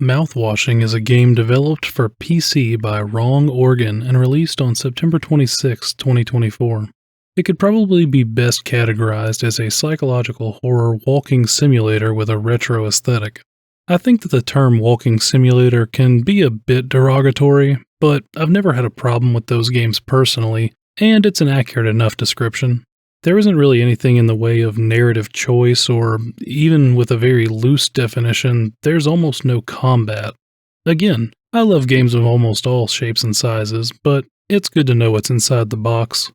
Mouthwashing is a game developed for PC by Wrong Organ and released on September 26, 2024. It could probably be best categorized as a psychological horror walking simulator with a retro aesthetic. I think that the term walking simulator can be a bit derogatory, but I've never had a problem with those games personally, and it's an accurate enough description. There isn't really anything in the way of narrative choice, or even with a very loose definition, there's almost no combat. Again, I love games of almost all shapes and sizes, but it's good to know what's inside the box.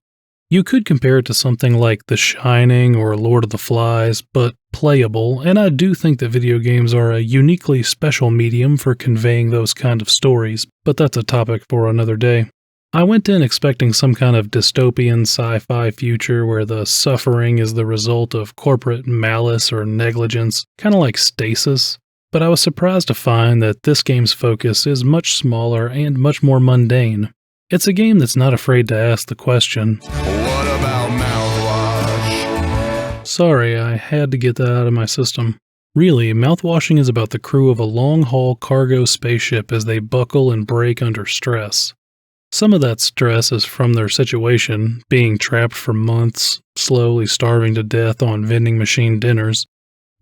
You could compare it to something like The Shining or Lord of the Flies, but playable, and I do think that video games are a uniquely special medium for conveying those kind of stories, but that's a topic for another day. I went in expecting some kind of dystopian sci-fi future where the suffering is the result of corporate malice or negligence, kind of like Stasis, but I was surprised to find that this game's focus is much smaller and much more mundane. It's a game that's not afraid to ask the question, "What about mouthwash?" Sorry, I had to get that out of my system. Really, Mouthwashing is about the crew of a long-haul cargo spaceship as they buckle and break under stress. Some of that stress is from their situation, being trapped for months, slowly starving to death on vending machine dinners,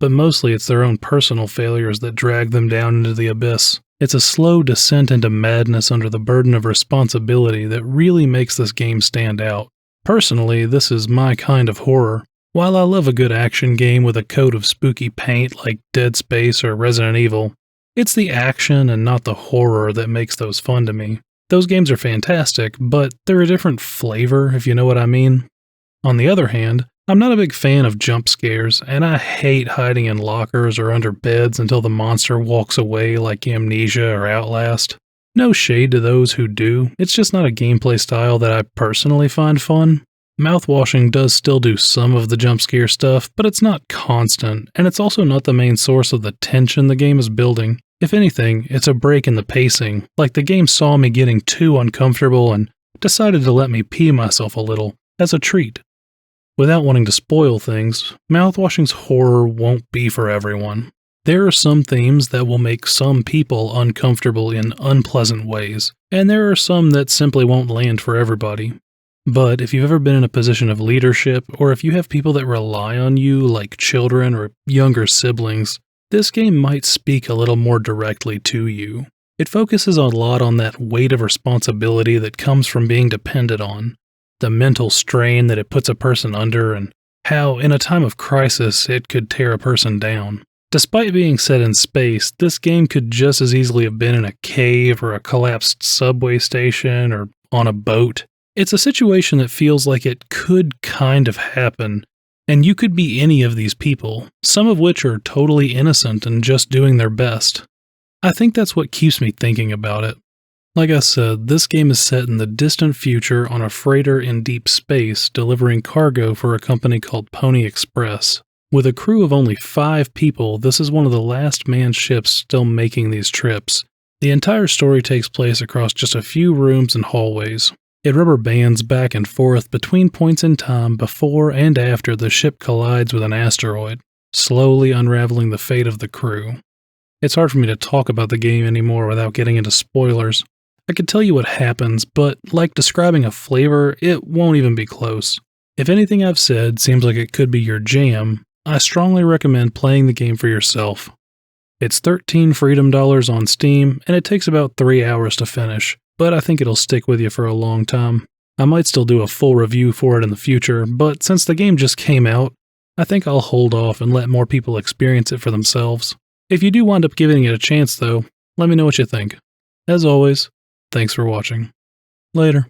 but mostly it's their own personal failures that drag them down into the abyss. It's a slow descent into madness under the burden of responsibility that really makes this game stand out. Personally, this is my kind of horror. While I love a good action game with a coat of spooky paint like Dead Space or Resident Evil, it's the action and not the horror that makes those fun to me. Those games are fantastic, but they're a different flavor, if you know what I mean. On the other hand, I'm not a big fan of jump scares, and I hate hiding in lockers or under beds until the monster walks away like Amnesia or Outlast. No shade to those who do, it's just not a gameplay style that I personally find fun. Mouthwashing does still do some of the jump scare stuff, but it's not constant, and it's also not the main source of the tension the game is building. If anything, it's a break in the pacing, like the game saw me getting too uncomfortable and decided to let me pee myself a little, as a treat. Without wanting to spoil things, Mouthwashing's horror won't be for everyone. There are some themes that will make some people uncomfortable in unpleasant ways, and there are some that simply won't land for everybody. But if you've ever been in a position of leadership, or if you have people that rely on you like children or younger siblings, this game might speak a little more directly to you. It focuses a lot on that weight of responsibility that comes from being dependent on, the mental strain that it puts a person under, and how, in a time of crisis, it could tear a person down. Despite being set in space, this game could just as easily have been in a cave or a collapsed subway station or on a boat. It's a situation that feels like it could kind of happen, and you could be any of these people, some of which are totally innocent and just doing their best. I think that's what keeps me thinking about it. Like I said, this game is set in the distant future on a freighter in deep space delivering cargo for a company called Pony Express. With a crew of only 5 people, this is one of the last manned ships still making these trips. The entire story takes place across just a few rooms and hallways. It rubber bands back and forth between points in time before and after the ship collides with an asteroid, slowly unraveling the fate of the crew. It's hard for me to talk about the game anymore without getting into spoilers. I could tell you what happens, but like describing a flavor, it won't even be close. If anything I've said seems like it could be your jam, I strongly recommend playing the game for yourself. It's $13 freedom dollars on Steam, and it takes about 3 hours to finish, but I think it'll stick with you for a long time. I might still do a full review for it in the future, but since the game just came out, I think I'll hold off and let more people experience it for themselves. If you do wind up giving it a chance though, let me know what you think. As always, thanks for watching. Later.